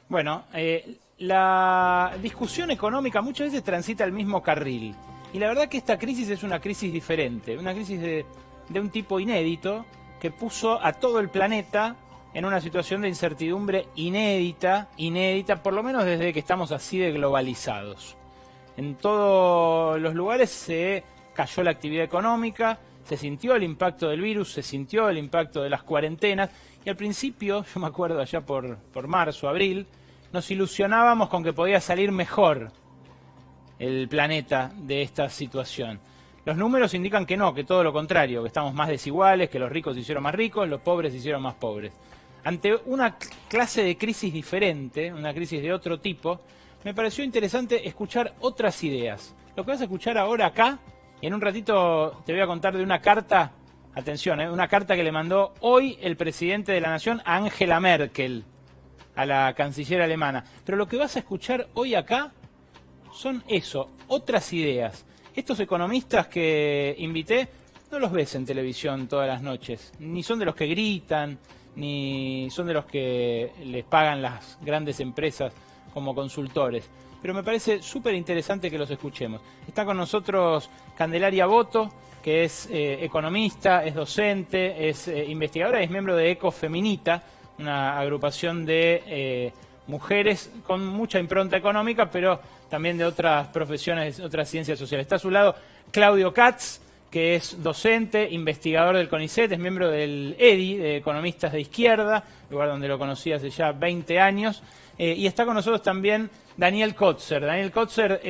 Bueno, la discusión económica muchas veces transita el mismo carril. Y la verdad que esta crisis es una crisis diferente, una crisis de un tipo inédito que puso a todo el planeta en una situación de incertidumbre inédita, por lo menos desde que estamos así de globalizados. En todos los lugares se cayó la actividad económica, se sintió el impacto del virus, se sintió el impacto de las cuarentenas, y al principio, yo me acuerdo allá por marzo, abril, nos ilusionábamos con que podía salir mejor el planeta de esta situación. Los números indican que no, que todo lo contrario, que estamos más desiguales, que los ricos se hicieron más ricos, los pobres se hicieron más pobres. Ante una clase de crisis diferente, una crisis de otro tipo, me pareció interesante escuchar otras ideas. Lo que vas a escuchar ahora acá, y en un ratito te voy a contar de una carta, atención, una carta que le mandó hoy el presidente de la Nación a Angela Merkel, a la canciller alemana. Pero lo que vas a escuchar hoy acá son otras ideas. Estos economistas que invité, no los ves en televisión todas las noches, ni son de los que gritan, ni son de los que les pagan las grandes empresas como consultores. Pero me parece súper interesante que los escuchemos. Está con nosotros Candelaria Boto, que es economista, es docente, es investigadora y es miembro de Ecofeminita, una agrupación de mujeres con mucha impronta económica, pero también de otras profesiones, otras ciencias sociales. Está a su lado Claudio Katz, que es docente, investigador del CONICET, es miembro del EDI, de Economistas de Izquierda, lugar donde lo conocí hace ya 20 años. Y está con nosotros también Daniel Kotzer. Daniel Kotzer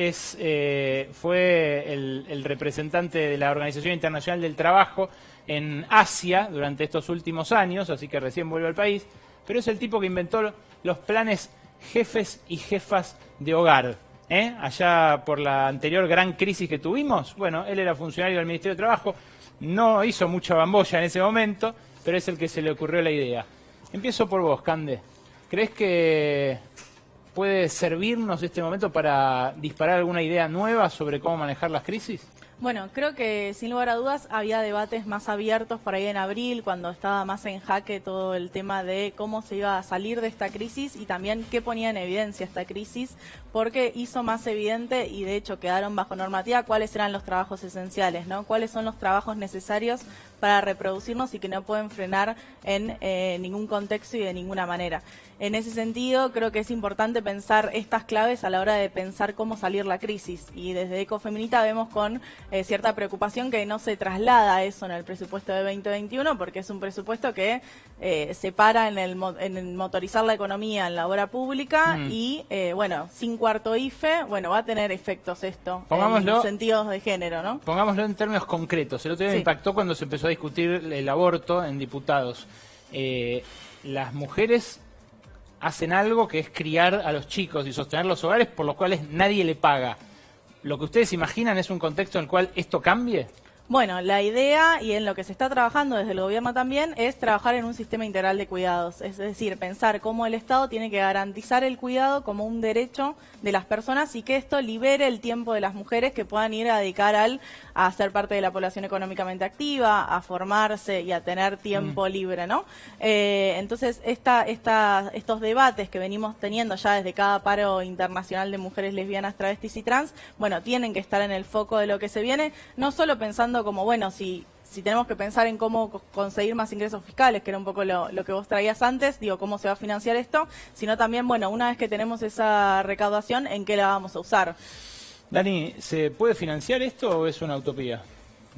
fue el representante de la Organización Internacional del Trabajo en Asia durante estos últimos años, así que recién vuelve al país, pero es el tipo que inventó los planes jefes y jefas de hogar. Allá por la anterior gran crisis que tuvimos, bueno, él era funcionario del Ministerio de Trabajo, no hizo mucha bambolla en ese momento, pero es el que se le ocurrió la idea. Empiezo por vos, Cande. ¿Crees que puede servirnos este momento para disparar alguna idea nueva sobre cómo manejar las crisis? Bueno, creo que sin lugar a dudas había debates más abiertos por ahí en abril, cuando estaba más en jaque todo el tema de cómo se iba a salir de esta crisis y también qué ponía en evidencia esta crisis, porque hizo más evidente y de hecho quedaron bajo normativa cuáles eran los trabajos esenciales, ¿no? Cuáles son los trabajos necesarios para reproducirnos y que no pueden frenar en ningún contexto y de ninguna manera. En ese sentido, creo que es importante pensar estas claves a la hora de pensar cómo salir la crisis. Y desde Ecofeminita vemos con cierta preocupación que no se traslada eso en el presupuesto de 2021, porque es un presupuesto que se para en el motorizar la economía en la obra pública y, bueno, sin cuarto IFE, bueno, va a tener efectos esto en sentidos de género, ¿no? Pongámoslo en términos concretos. El otro día me impactó cuando se empezó a discutir el aborto en diputados. Las mujeres hacen algo que es criar a los chicos y sostener los hogares por los cuales nadie le paga. ¿Lo que ustedes imaginan es un contexto en el cual esto cambie? Bueno, la idea, y en lo que se está trabajando desde el gobierno también, es trabajar en un sistema integral de cuidados. Es decir, pensar cómo el Estado tiene que garantizar el cuidado como un derecho de las personas y que esto libere el tiempo de las mujeres que puedan ir a dedicar a ser parte de la población económicamente activa, a formarse y a tener tiempo libre, ¿no? Entonces, estos debates que venimos teniendo ya desde cada paro internacional de mujeres lesbianas, travestis y trans, bueno, tienen que estar en el foco de lo que se viene, no solo pensando como, bueno, si tenemos que pensar en cómo conseguir más ingresos fiscales, que era un poco lo que vos traías antes, digo, cómo se va a financiar esto, sino también, bueno, una vez que tenemos esa recaudación, ¿en qué la vamos a usar? Dani, ¿se puede financiar esto o es una utopía?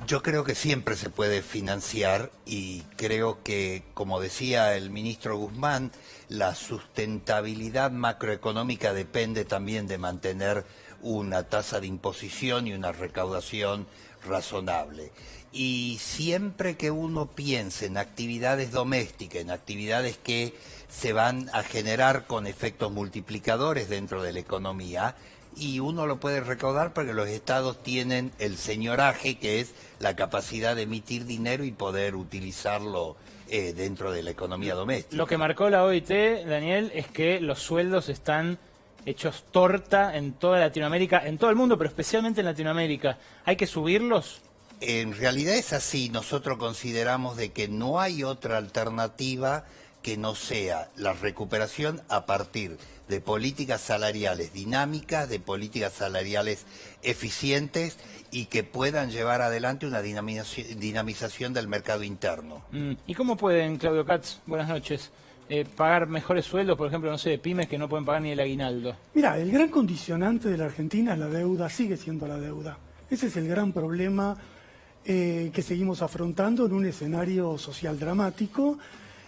Yo creo que siempre se puede financiar y creo que, como decía el ministro Guzmán, la sustentabilidad macroeconómica depende también de mantener una tasa de imposición y una recaudación razonable. Y siempre que uno piense en actividades domésticas, en actividades que se van a generar con efectos multiplicadores dentro de la economía, y uno lo puede recaudar porque los estados tienen el señoraje, que es la capacidad de emitir dinero y poder utilizarlo dentro de la economía doméstica. Lo que marcó la OIT, Daniel, es que los sueldos están hechos torta en toda Latinoamérica, en todo el mundo, pero especialmente en Latinoamérica. ¿Hay que subirlos? En realidad es así. Nosotros consideramos de que no hay otra alternativa que no sea la recuperación a partir de políticas salariales dinámicas, de políticas salariales eficientes y que puedan llevar adelante una dinamización del mercado interno. ¿Y cómo pueden, Claudio Katz, buenas noches, pagar mejores sueldos, por ejemplo, no sé, de pymes que no pueden pagar ni el aguinaldo? Mira, el gran condicionante de la Argentina es la deuda, sigue siendo la deuda. Ese es el gran problema que seguimos afrontando en un escenario social dramático.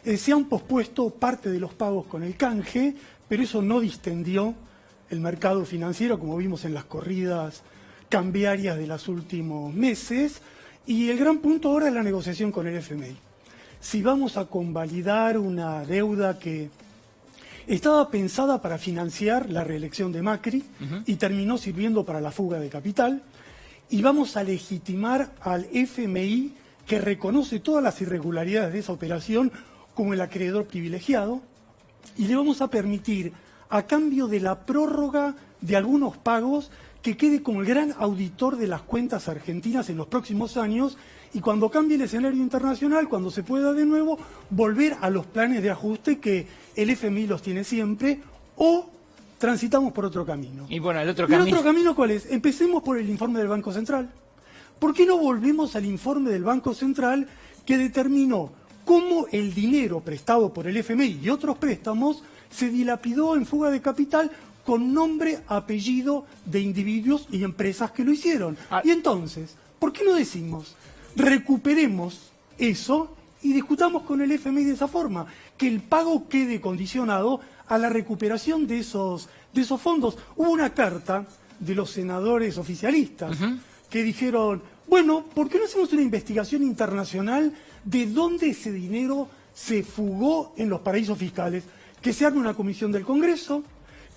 Se han pospuesto parte de los pagos con el canje, pero eso no distendió el mercado financiero, como vimos en las corridas cambiarias de los últimos meses. Y el gran punto ahora es la negociación con el FMI. Si vamos a convalidar una deuda que estaba pensada para financiar la reelección de Macri y terminó sirviendo para la fuga de capital, y vamos a legitimar al FMI, que reconoce todas las irregularidades de esa operación, como el acreedor privilegiado, y le vamos a permitir, a cambio de la prórroga de algunos pagos, que quede como el gran auditor de las cuentas argentinas en los próximos años, y cuando cambie el escenario internacional, cuando se pueda de nuevo, volver a los planes de ajuste que el FMI los tiene siempre, o transitamos por otro camino. Y bueno, el otro camino... ¿El otro camino cuál es? Empecemos por el informe del Banco Central. ¿Por qué no volvemos al informe del Banco Central que determinó cómo el dinero prestado por el FMI y otros préstamos se dilapidó en fuga de capital con nombre, apellido de individuos y empresas que lo hicieron? Y entonces, ¿por qué no decimos, recuperemos eso y discutamos con el FMI de esa forma? Que el pago quede condicionado a la recuperación de esos fondos. Hubo una carta de los senadores oficialistas que dijeron, bueno, ¿por qué no hacemos una investigación internacional de dónde ese dinero se fugó en los paraísos fiscales? Que se arme una comisión del Congreso,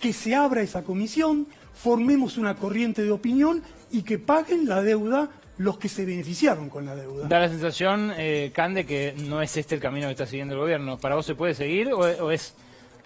que se abra esa comisión, formemos una corriente de opinión y que paguen la deuda los que se beneficiaron con la deuda. Da la sensación, Cande, que no es este el camino que está siguiendo el gobierno. ¿Para vos se puede seguir o es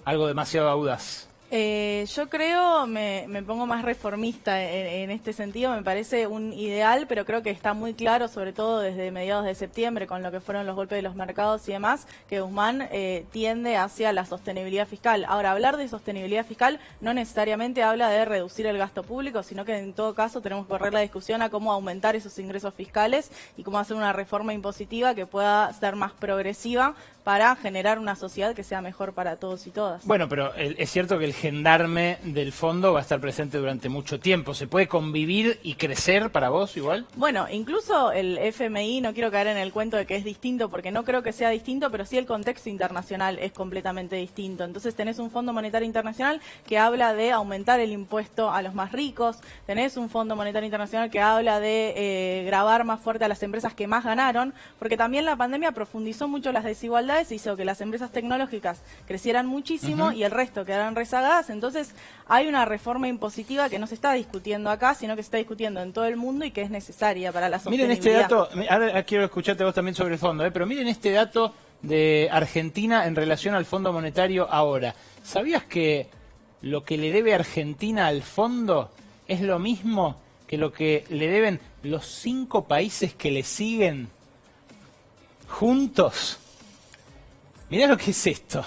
algo demasiado audaz? Yo creo, me pongo más reformista en este sentido, me parece un ideal, pero creo que está muy claro, sobre todo desde mediados de septiembre, con lo que fueron los golpes de los mercados y demás, que Guzmán tiende hacia la sostenibilidad fiscal. Ahora, hablar de sostenibilidad fiscal no necesariamente habla de reducir el gasto público, sino que en todo caso tenemos que correr la discusión a cómo aumentar esos ingresos fiscales y cómo hacer una reforma impositiva que pueda ser más progresiva para generar una sociedad que sea mejor para todos y todas. Bueno, pero es cierto que el gendarme del fondo va a estar presente durante mucho tiempo. ¿Se puede convivir y crecer para vos igual? Bueno, incluso el FMI, no quiero caer en el cuento de que es distinto, porque no creo que sea distinto, pero sí el contexto internacional es completamente distinto. Entonces tenés un Fondo Monetario Internacional que habla de aumentar el impuesto a los más ricos, tenés un Fondo Monetario Internacional que habla de gravar más fuerte a las empresas que más ganaron, porque también la pandemia profundizó mucho las desigualdades, hizo que las empresas tecnológicas crecieran muchísimo y el resto quedaran rezagadas. Entonces hay una reforma impositiva que no se está discutiendo acá, sino que se está discutiendo en todo el mundo y que es necesaria para la sostenibilidad. Miren este dato, ahora quiero escucharte vos también sobre el fondo, pero miren este dato de Argentina en relación al Fondo Monetario ahora. ¿Sabías que lo que le debe Argentina al fondo es lo mismo que lo que le deben los 5 países que le siguen juntos? Mirá lo que es esto.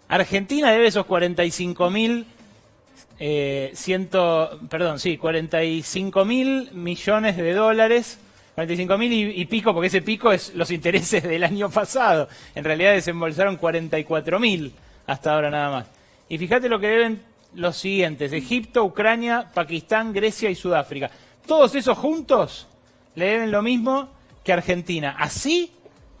Argentina debe esos 45 mil millones de dólares, 45 mil y pico, porque ese pico es los intereses del año pasado. En realidad desembolsaron 44 mil hasta ahora nada más. Y fíjate lo que deben los siguientes: Egipto, Ucrania, Pakistán, Grecia y Sudáfrica. Todos esos juntos le deben lo mismo que Argentina. Así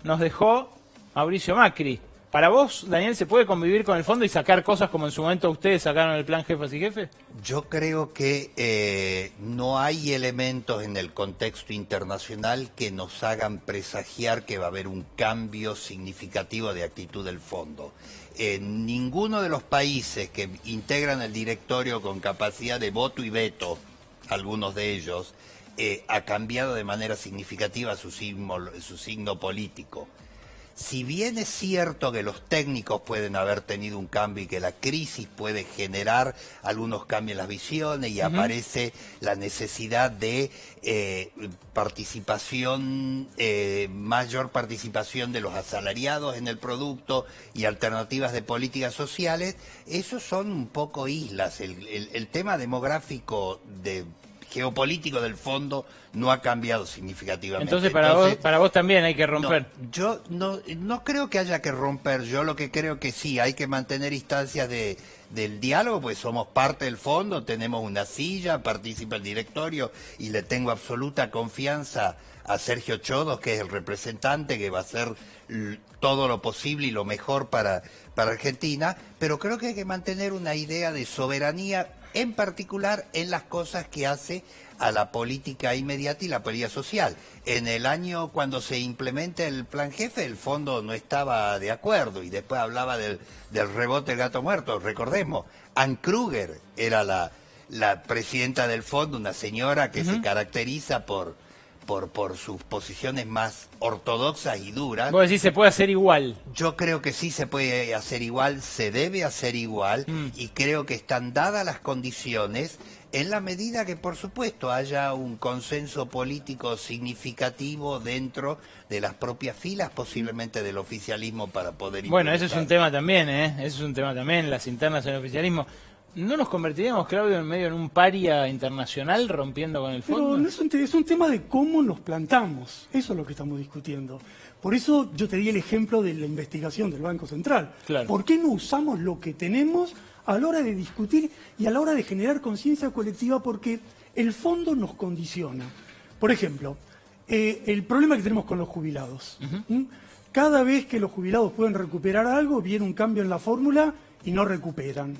nos dejó Mauricio Macri. ¿Para vos, Daniel, se puede convivir con el fondo y sacar cosas como en su momento ustedes sacaron el plan Jefas y Jefes? Yo creo que no hay elementos en el contexto internacional que nos hagan presagiar que va a haber un cambio significativo de actitud del fondo. Ninguno de los países que integran el directorio con capacidad de voto y veto, algunos de ellos, ha cambiado de manera significativa su signo político. si bien es cierto que los técnicos pueden haber tenido un cambio y que la crisis puede generar algunos cambios en las visiones y aparece la necesidad de mayor participación de los asalariados en el producto y alternativas de políticas sociales, esos son un poco islas. El tema demográfico geopolítico del fondo no ha cambiado significativamente. Entonces, para vos también hay que romper. No, yo no creo que haya que romper. Yo lo que creo que sí, hay que mantener instancias del diálogo, pues somos parte del fondo, tenemos una silla, participa el directorio y le tengo absoluta confianza a Sergio Chodos, que es el representante, que va a hacer todo lo posible y lo mejor para Argentina, pero creo que hay que mantener una idea de soberanía, en particular en las cosas que hace a la política inmediata y la política social. En el año cuando se implementa el plan jefe, el fondo no estaba de acuerdo y después hablaba del rebote del gato muerto. Recordemos, Ann Kruger era la presidenta del fondo, una señora que se caracteriza por sus posiciones más ortodoxas y duras. Vos decís, se puede hacer igual. Yo creo que sí se puede hacer igual, se debe hacer igual, y creo que están dadas las condiciones en la medida que, por supuesto, haya un consenso político significativo dentro de las propias filas, posiblemente del oficialismo, para poder Bueno, ese es un tema también, Ese es un tema también, las internas en el oficialismo. ¿No nos convertiríamos, Claudio, en un paria internacional rompiendo con el fondo? Pero no es un tema de cómo nos plantamos. Eso es lo que estamos discutiendo. Por eso yo te di el ejemplo de la investigación del Banco Central. Claro. ¿Por qué no usamos lo que tenemos a la hora de discutir y a la hora de generar conciencia colectiva? Porque el fondo nos condiciona. Por ejemplo, el problema que tenemos con los jubilados. Cada vez que los jubilados pueden recuperar algo, viene un cambio en la fórmula y no recuperan.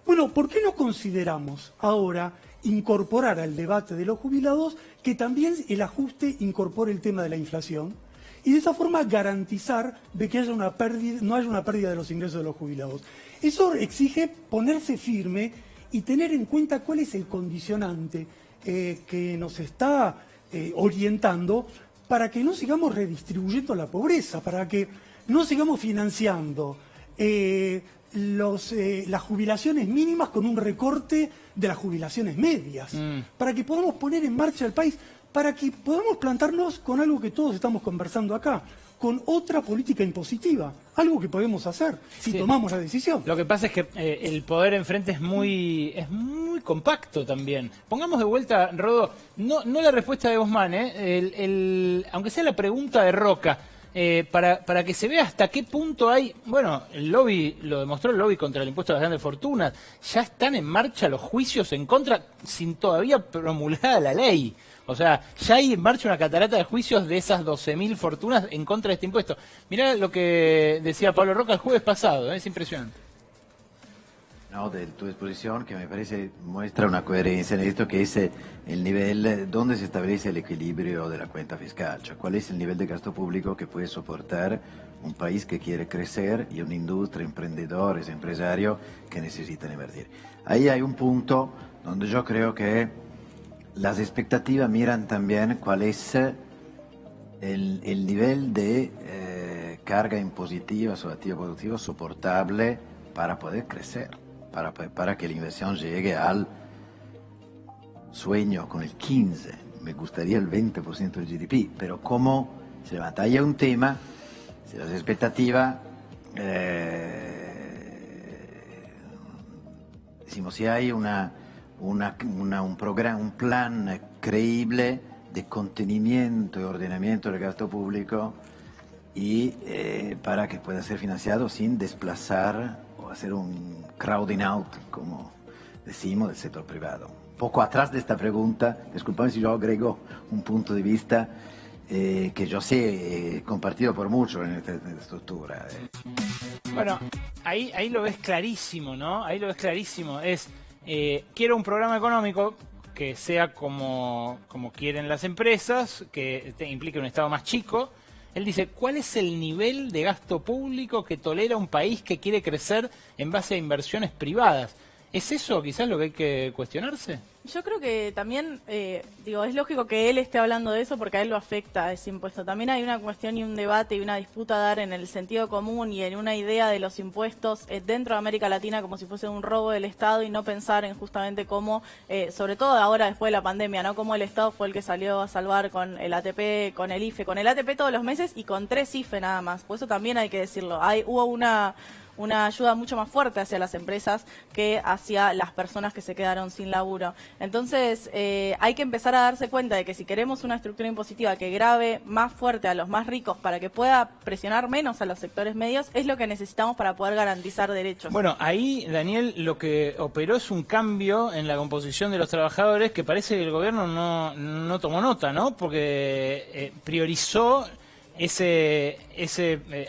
Bueno, ¿por qué no consideramos ahora incorporar al debate de los jubilados que también el ajuste incorpore el tema de la inflación y de esa forma garantizar de que no haya una pérdida de los ingresos de los jubilados? Eso exige ponerse firme y tener en cuenta cuál es el condicionante que nos está orientando para que no sigamos redistribuyendo la pobreza, para que no sigamos financiando las jubilaciones mínimas con un recorte de las jubilaciones medias, para que podamos poner en marcha el país, para que podamos plantarnos con algo que todos estamos conversando acá, con otra política impositiva, algo que podemos hacer si tomamos la decisión. Lo que pasa es que el poder enfrente es muy compacto también. Pongamos de vuelta, Rodo, no la respuesta de Guzmán, aunque sea la pregunta de Roca, para que se vea hasta qué punto hay, bueno, el lobby, lo demostró el lobby contra el impuesto a las grandes fortunas, ya están en marcha los juicios en contra, sin todavía promulgada la ley. O sea, ya hay en marcha una catarata de juicios de esas 12.000 fortunas en contra de este impuesto. Mirá lo que decía Pablo Roca el jueves pasado, es impresionante. No, de tu exposición, que me parece muestra una coherencia en esto, que es el nivel donde se establece el equilibrio de la cuenta fiscal, cioè cuál es el nivel de gasto público que puede soportar un país que quiere crecer y una industria, emprendedores, empresarios que necesitan invertir. Ahí hay un punto donde yo creo que las expectativas miran también cuál es el nivel de carga impositiva sobre activo productivo soportable para poder crecer. Para que la inversión llegue al sueño con el 15%, me gustaría el 20% del GDP, pero cómo se levanta. Ahí hay un tema, si las expectativas, decimos, si hay un plan creíble de contenimiento y ordenamiento del gasto público y para que pueda ser financiado sin desplazar o hacer un crowding out, como decimos, del sector privado. Poco atrás de esta pregunta, disculpame si yo agrego un punto de vista que yo sé compartido por muchos en esta estructura. Bueno, ahí lo ves clarísimo, ¿no? Ahí lo ves clarísimo. Quiero un programa económico que sea como quieren las empresas, que implique un Estado más chico. Él dice, ¿cuál es el nivel de gasto público que tolera un país que quiere crecer en base a inversiones privadas? ¿Es eso quizás lo que hay que cuestionarse? Yo creo que también, es lógico que él esté hablando de eso porque a él lo afecta ese impuesto. También hay una cuestión y un debate y una disputa a dar en el sentido común y en una idea de los impuestos dentro de América Latina como si fuese un robo del Estado y no pensar en justamente cómo, sobre todo ahora después de la pandemia, ¿no? Cómo el Estado fue el que salió a salvar con el ATP, con el IFE, con el ATP todos los meses y con 3 IFE nada más. Por eso también hay que decirlo. Hubo una ayuda mucho más fuerte hacia las empresas que hacia las personas que se quedaron sin laburo. Entonces, hay que empezar a darse cuenta de que si queremos una estructura impositiva que grave más fuerte a los más ricos para que pueda presionar menos a los sectores medios, es lo que necesitamos para poder garantizar derechos. Bueno, ahí, Daniel, lo que operó es un cambio en la composición de los trabajadores que parece que el gobierno no tomó nota, ¿no? Porque priorizó ese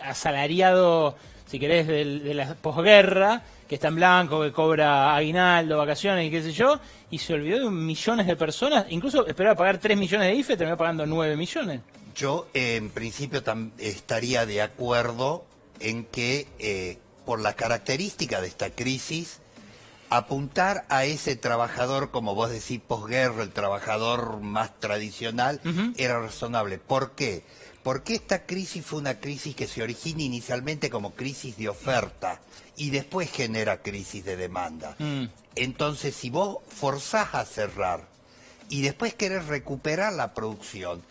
asalariado, si querés, de la posguerra, que está en blanco, que cobra aguinaldo, vacaciones y qué sé yo, y se olvidó de millones de personas, incluso esperaba pagar 3 millones de IFE, terminó pagando 9 millones. Yo, en principio, estaría de acuerdo en que, por la característica de esta crisis, apuntar a ese trabajador, como vos decís, posguerra, el trabajador más tradicional, era razonable. ¿Por qué? Porque esta crisis fue una crisis que se origina inicialmente como crisis de oferta y después genera crisis de demanda. Entonces, si vos forzás a cerrar y después querés recuperar la producción,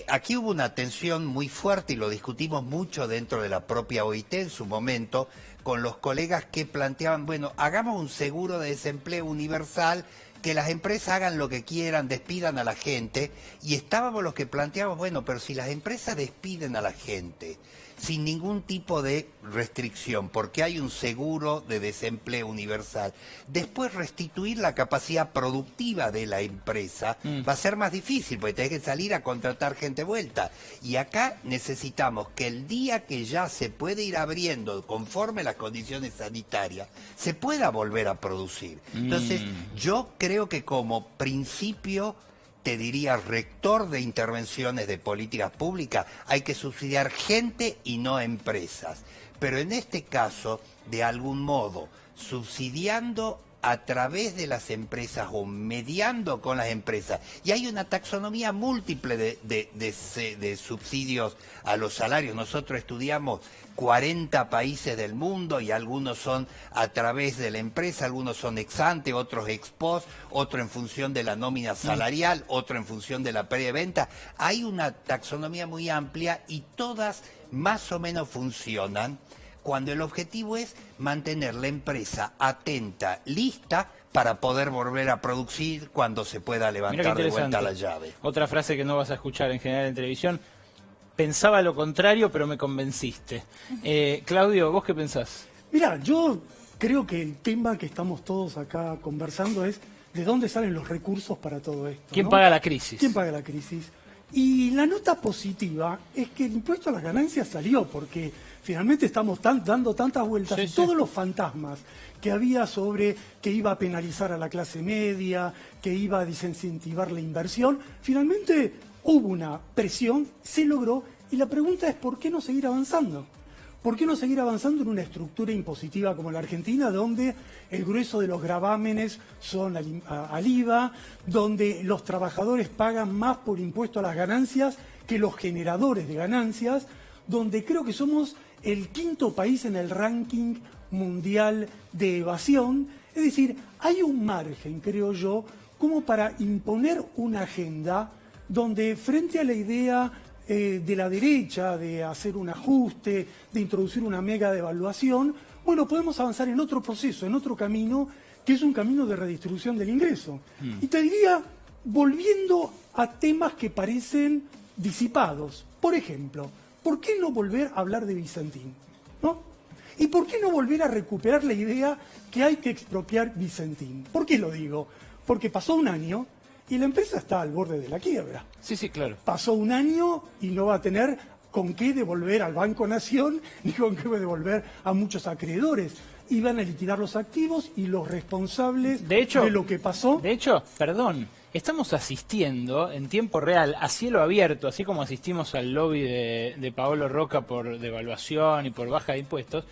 aquí hubo una tensión muy fuerte y lo discutimos mucho dentro de la propia OIT en su momento, con los colegas que planteaban, bueno, hagamos un seguro de desempleo universal, que las empresas hagan lo que quieran, despidan a la gente, y estábamos los que planteábamos, bueno, pero si las empresas despiden a la gente sin ningún tipo de restricción, porque hay un seguro de desempleo universal, después restituir la capacidad productiva de la empresa va a ser más difícil, porque tenés que salir a contratar gente vuelta. Y acá necesitamos que el día que ya se puede ir abriendo conforme las condiciones sanitarias, se pueda volver a producir. Entonces, yo creo que como principio, te diría, rector de intervenciones de políticas públicas, hay que subsidiar gente y no empresas. Pero en este caso, de algún modo, subsidiando a través de las empresas o mediando con las empresas. Y hay una taxonomía múltiple de subsidios a los salarios. Nosotros estudiamos 40 países del mundo y algunos son a través de la empresa, algunos son ex ante, otros ex post, otro en función de la nómina salarial, otro en función de la preventa. Hay una taxonomía muy amplia y todas más o menos funcionan cuando el objetivo es mantener la empresa atenta, lista, para poder volver a producir cuando se pueda levantar de vuelta la llave. Otra frase que no vas a escuchar en general en televisión: pensaba lo contrario, pero me convenciste. Claudio, ¿vos qué pensás? Mira, yo creo que el tema que estamos todos acá conversando es de dónde salen los recursos para todo esto. ¿Quién ¿no? paga la crisis? ¿Quién paga la crisis? Y la nota positiva es que el impuesto a las ganancias salió, porque finalmente estamos dando tantas vueltas y todos los fantasmas que había sobre que iba a penalizar a la clase media, que iba a desincentivar la inversión, finalmente hubo una presión, se logró, y la pregunta es ¿por qué no seguir avanzando? ¿Por qué no seguir avanzando en una estructura impositiva como la Argentina, donde el grueso de los gravámenes son al IVA, donde los trabajadores pagan más por impuesto a las ganancias que los generadores de ganancias, donde creo que somos el 5º país en el ranking mundial de evasión? Es decir, hay un margen, creo yo, como para imponer una agenda donde, frente a la idea de la derecha de hacer un ajuste, de introducir una mega devaluación, bueno, podemos avanzar en otro proceso, en otro camino, que es un camino de redistribución del ingreso. Y te diría, volviendo a temas que parecen disipados, por ejemplo, ¿por qué no volver a hablar de Vicentín? ¿No? ¿Y por qué no volver a recuperar la idea que hay que expropiar Vicentín? ¿Por qué lo digo? Porque pasó un año y la empresa está al borde de la quiebra. Sí, claro. Pasó un año y no va a tener con qué devolver al Banco Nación ni con qué devolver a muchos acreedores. Iban a liquidar los activos y los responsables de lo que pasó. De hecho, perdón, estamos asistiendo en tiempo real, a cielo abierto, así como asistimos al lobby de Paolo Roca por devaluación y por baja de impuestos,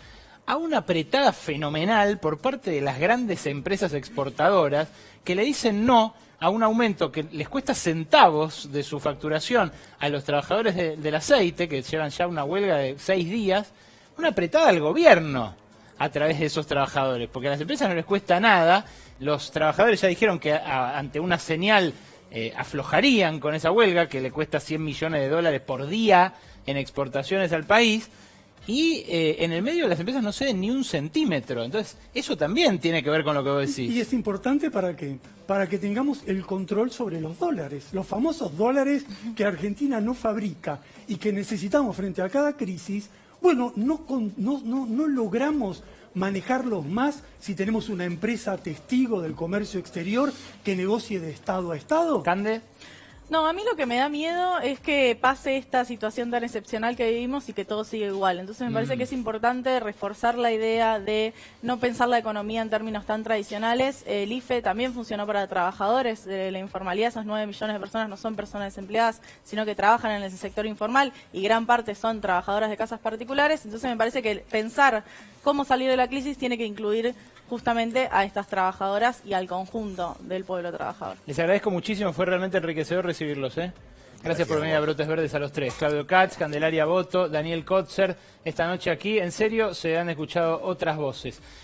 a una apretada fenomenal por parte de las grandes empresas exportadoras que le dicen no a un aumento que les cuesta centavos de su facturación a los trabajadores del aceite, que llevan ya una huelga de 6 días, una apretada al gobierno a través de esos trabajadores, porque a las empresas no les cuesta nada, los trabajadores ya dijeron que ante una señal aflojarían con esa huelga, que le cuesta $100 millones por día en exportaciones al país, y en el medio las empresas no ceden ni un centímetro. Entonces, eso también tiene que ver con lo que vos decís. Y es importante ¿para qué? Para que tengamos el control sobre los dólares, los famosos dólares que Argentina no fabrica y que necesitamos frente a cada crisis. Bueno, no logramos manejarlos más si tenemos una empresa testigo del comercio exterior que negocie de Estado a Estado. ¿Cande? No, a mí lo que me da miedo es que pase esta situación tan excepcional que vivimos y que todo siga igual. Entonces me parece que es importante reforzar la idea de no pensar la economía en términos tan tradicionales. El IFE también funcionó para trabajadores. La informalidad, esos 9 millones de personas no son personas desempleadas, sino que trabajan en el sector informal y gran parte son trabajadoras de casas particulares. Entonces me parece que pensar cómo salir de la crisis tiene que incluir justamente a estas trabajadoras y al conjunto del pueblo trabajador. Les agradezco muchísimo, fue realmente enriquecedor recibirlos. Gracias por venir a Brotes Verdes a los tres. Claudio Katz, Candelaria Boto, Daniel Kotzer, esta noche aquí. En serio, se han escuchado otras voces.